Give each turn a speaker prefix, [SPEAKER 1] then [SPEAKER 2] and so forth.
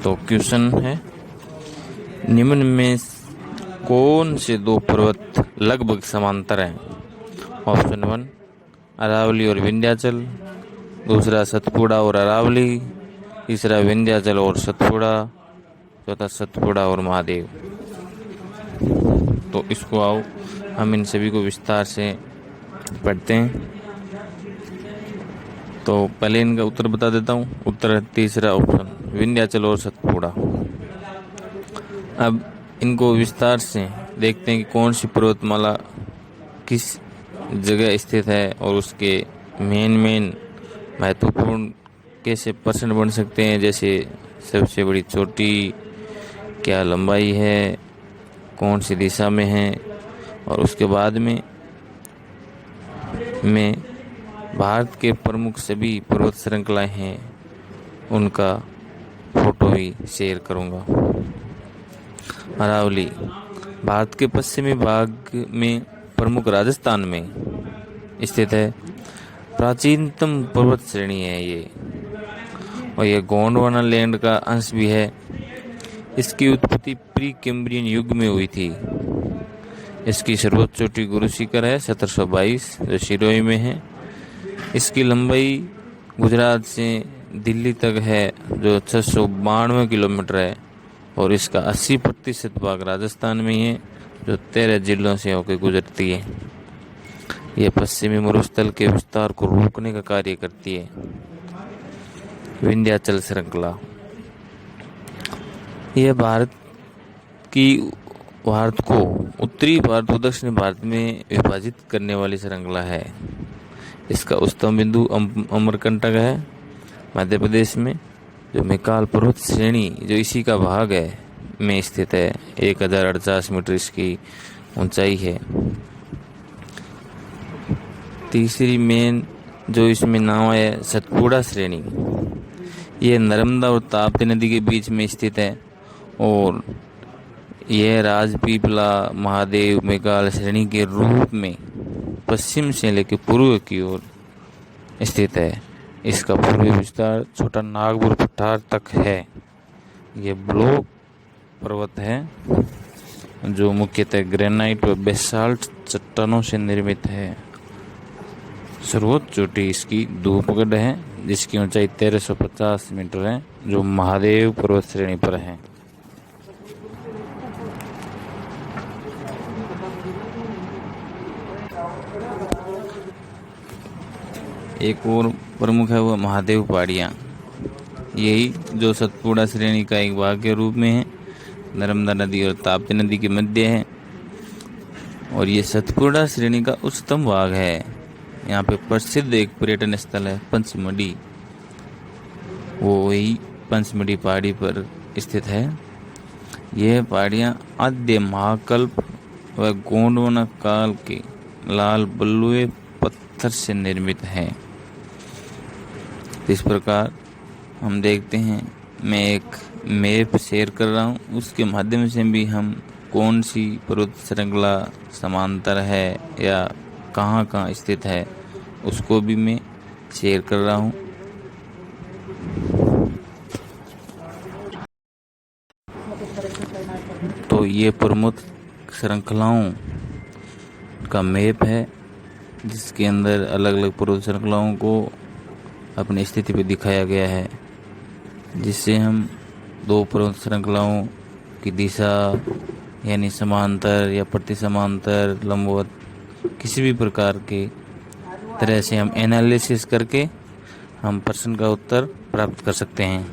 [SPEAKER 1] तो क्वेश्चन है, निम्न में कौन से दो पर्वत लगभग समांतर हैं? ऑप्शन 1 अरावली और विंध्याचल, दूसरा सतपुड़ा और अरावली, तीसरा विंध्याचल और सतपुड़ा, चौथा सतपुड़ा और महादेव। तो इसको आओ हम इन सभी को विस्तार से पढ़ते हैं। तो पहले इनका उत्तर बता देता हूँ। उत्तर है तीसरा ऑप्शन, विंध्याचल और सतपुड़ा। अब इनको विस्तार से देखते हैं कि कौन सी पर्वतमाला किस जगह स्थित है और उसके मेन महत्वपूर्ण कैसे पर्सन बन सकते हैं, जैसे सबसे बड़ी चोटी, क्या लंबाई है, कौन सी दिशा में है, और उसके बाद में मैं भारत के प्रमुख सभी पर्वत श्रृंखलाएं हैं उनका फोटो भी शेयर करूंगा। अरावली भारत के पश्चिमी भाग में प्रमुख राजस्थान में स्थित है। प्राचीनतम पर्वत श्रेणी है ये, और यह गोंडवाना लैंड का अंश भी है। इसकी उत्पत्ति प्री कैम्ब्रियन युग में हुई थी। इसकी सर्वोच्च चोटी गुरु शिखर है 1722 जो सिरोही में है। इसकी लंबाई गुजरात से दिल्ली तक है जो 692 किलोमीटर है, और इसका 80% भाग राजस्थान में ही है जो 13 जिलों से होकर गुजरती है। यह पश्चिमी मरुस्थल के विस्तार को रोकने का कार्य करती है। विंध्याचल श्रृंखला यह भारत को उत्तरी भारत और दक्षिणी भारत में विभाजित करने वाली श्रृंखला है। इसका उच्चतम बिंदु अमरकंटक है मध्य प्रदेश में, जो मैकाल पर्वत श्रेणी जो इसी का भाग है में स्थित है। 1048 मीटर इसकी ऊंचाई है। तीसरी मेन जो इसमें नाम है सतपुड़ा श्रेणी, यह नर्मदा और ताप्ती नदी के बीच में स्थित है, और यह राजपीपला महादेव मैकाल श्रेणी के रूप में पश्चिम से लेकर पूर्व की ओर स्थित है। इसका पूर्वी विस्तार छोटा नागपुर पठार तक है। यह ब्लॉक पर्वत है जो मुख्यतः ग्रेनाइट व बेसाल्ट चट्टानों से निर्मित है। सर्वोच्च चोटी इसकी धूपगढ़ है जिसकी ऊंचाई 1350 मीटर है, जो महादेव पर्वत श्रेणी पर है। एक और प्रमुख है वह महादेव पहाड़ियाँ, यही जो सतपुड़ा श्रेणी का एक भाग के रूप में है, नर्मदा नदी और ताप्ती नदी के मध्य है, और ये सतपुड़ा श्रेणी का उच्चतम भाग है। यहाँ पे प्रसिद्ध एक पर्यटन स्थल है पंचमढ़ी, वो वही पंचमढ़ी पहाड़ी पर स्थित है। यह पहाड़ियाँ आद्य महाकल्प व गोंडवाना काल के लाल बलुए पत्थर से निर्मित हैं। इस प्रकार हम देखते हैं, मैं एक मैप शेयर कर रहा हूँ, उसके माध्यम से भी हम कौन सी पर्वत श्रृंखला समांतर है या कहाँ कहाँ स्थित है उसको भी मैं शेयर कर रहा हूँ। तो ये प्रमुख श्रृंखलाओं का मैप है जिसके अंदर अलग अलग पर्वत श्रृंखलाओं को अपनी स्थिति पे दिखाया गया है, जिससे हम दो पर्वत श्रृंखलाओं की दिशा यानी समांतर या प्रति समांतर लंबवत किसी भी प्रकार के तरह से हम एनालिसिस करके हम प्रश्न का उत्तर प्राप्त कर सकते हैं।